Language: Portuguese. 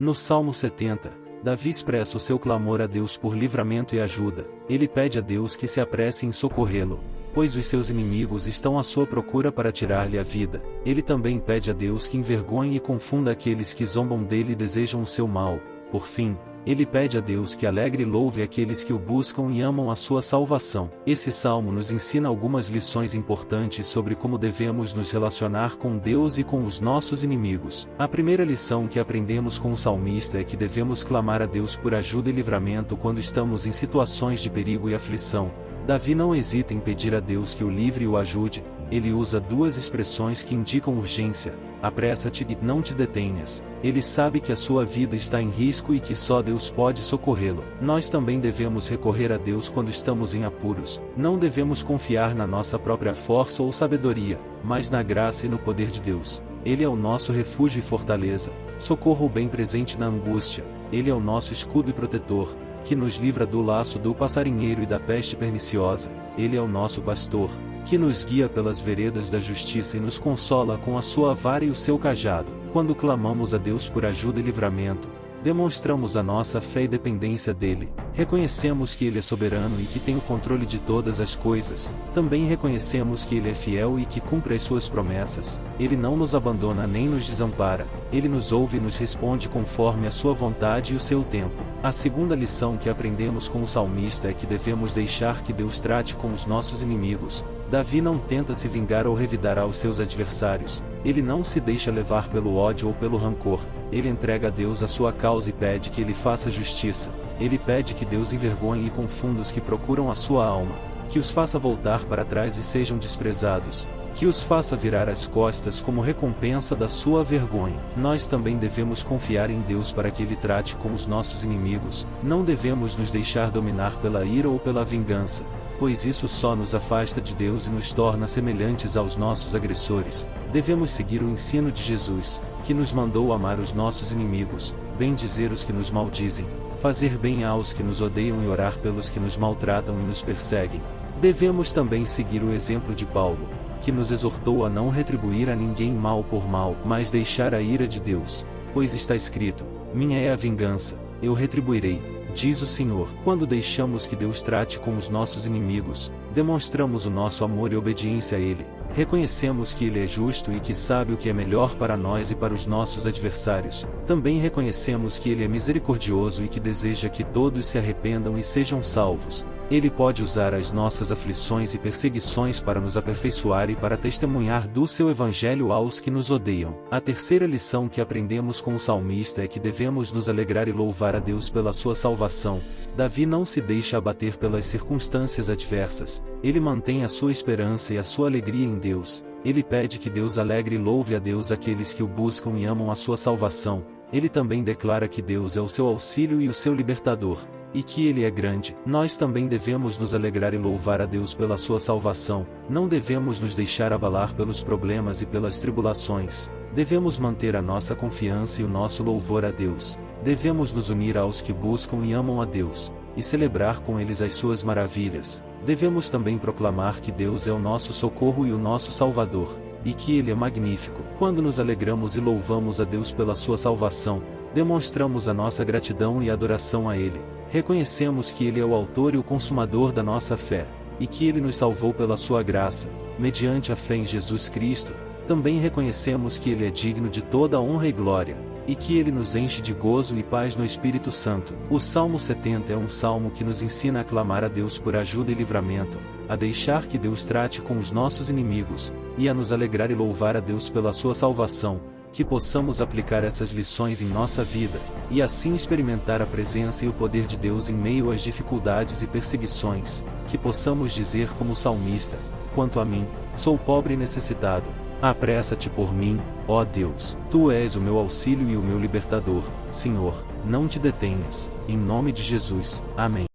No Salmo 70, Davi expressa o seu clamor a Deus por livramento e ajuda. Ele pede a Deus que se apresse em socorrê-lo, pois os seus inimigos estão à sua procura para tirar-lhe a vida. Ele também pede a Deus que envergonhe e confunda aqueles que zombam dele e desejam o seu mal. Por fim, ele pede a Deus que alegre e louve aqueles que o buscam e amam a sua salvação. Esse salmo nos ensina algumas lições importantes sobre como devemos nos relacionar com Deus e com os nossos inimigos. A primeira lição que aprendemos com o salmista é que devemos clamar a Deus por ajuda e livramento quando estamos em situações de perigo e aflição. Davi não hesita em pedir a Deus que o livre e o ajude. Ele usa duas expressões que indicam urgência: apressa-te e não te detenhas. Ele sabe que a sua vida está em risco e que só Deus pode socorrê-lo. Nós também devemos recorrer a Deus quando estamos em apuros. Não devemos confiar na nossa própria força ou sabedoria, mas na graça e no poder de Deus. Ele é o nosso refúgio e fortaleza, socorro bem presente na angústia. Ele é o nosso escudo e protetor, que nos livra do laço do passarinheiro e da peste perniciosa. Ele é o nosso pastor, que nos guia pelas veredas da justiça e nos consola com a sua vara e o seu cajado. Quando clamamos a Deus por ajuda e livramento, demonstramos a nossa fé e dependência dele. Reconhecemos que ele é soberano e que tem o controle de todas as coisas. Também reconhecemos que ele é fiel e que cumpre as suas promessas. Ele não nos abandona nem nos desampara. Ele nos ouve e nos responde conforme a sua vontade e o seu tempo. A segunda lição que aprendemos com o salmista é que devemos deixar que Deus trate com os nossos inimigos. Davi não tenta se vingar ou revidar aos seus adversários. Ele não se deixa levar pelo ódio ou pelo rancor. Ele entrega a Deus a sua causa e pede que ele faça justiça. Ele pede que Deus envergonhe e confunda os que procuram a sua alma, que os faça voltar para trás e sejam desprezados, que os faça virar as costas como recompensa da sua vergonha. Nós também devemos confiar em Deus para que ele trate com os nossos inimigos. Não devemos nos deixar dominar pela ira ou pela vingança, pois isso só nos afasta de Deus e nos torna semelhantes aos nossos agressores. Devemos seguir o ensino de Jesus, que nos mandou amar os nossos inimigos, bendizer os que nos maldizem, fazer bem aos que nos odeiam e orar pelos que nos maltratam e nos perseguem. Devemos também seguir o exemplo de Paulo, que nos exortou a não retribuir a ninguém mal por mal, mas deixar a ira de Deus, pois está escrito: minha é a vingança, eu retribuirei, diz o Senhor. Quando deixamos que Deus trate com os nossos inimigos, demonstramos o nosso amor e obediência a Ele. Reconhecemos que Ele é justo e que sabe o que é melhor para nós e para os nossos adversários. Também reconhecemos que Ele é misericordioso e que deseja que todos se arrependam e sejam salvos. Ele pode usar as nossas aflições e perseguições para nos aperfeiçoar e para testemunhar do seu evangelho aos que nos odeiam. A terceira lição que aprendemos com o salmista é que devemos nos alegrar e louvar a Deus pela sua salvação. Davi não se deixa abater pelas circunstâncias adversas. Ele mantém a sua esperança e a sua alegria em Deus. Ele pede que Deus alegre e louve a Deus aqueles que o buscam e amam a sua salvação. Ele também declara que Deus é o seu auxílio e o seu libertador, e que Ele é grande. Nós também devemos nos alegrar e louvar a Deus pela sua salvação. Não devemos nos deixar abalar pelos problemas e pelas tribulações. Devemos manter a nossa confiança e o nosso louvor a Deus. Devemos nos unir aos que buscam e amam a Deus, e celebrar com eles as suas maravilhas. Devemos também proclamar que Deus é o nosso socorro e o nosso Salvador, e que Ele é magnífico. Quando nos alegramos e louvamos a Deus pela sua salvação, demonstramos a nossa gratidão e adoração a Ele. Reconhecemos que Ele é o autor e o consumador da nossa fé, e que Ele nos salvou pela sua graça, mediante a fé em Jesus Cristo. Também reconhecemos que Ele é digno de toda a honra e glória, e que Ele nos enche de gozo e paz no Espírito Santo. O Salmo 70 é um salmo que nos ensina a clamar a Deus por ajuda e livramento, a deixar que Deus trate com os nossos inimigos, e a nos alegrar e louvar a Deus pela sua salvação. Que possamos aplicar essas lições em nossa vida, e assim experimentar a presença e o poder de Deus em meio às dificuldades e perseguições. Que possamos dizer como o salmista: quanto a mim, sou pobre e necessitado. Apressa-te por mim, ó Deus. Tu és o meu auxílio e o meu libertador. Senhor, não te detenhas. Em nome de Jesus. Amém.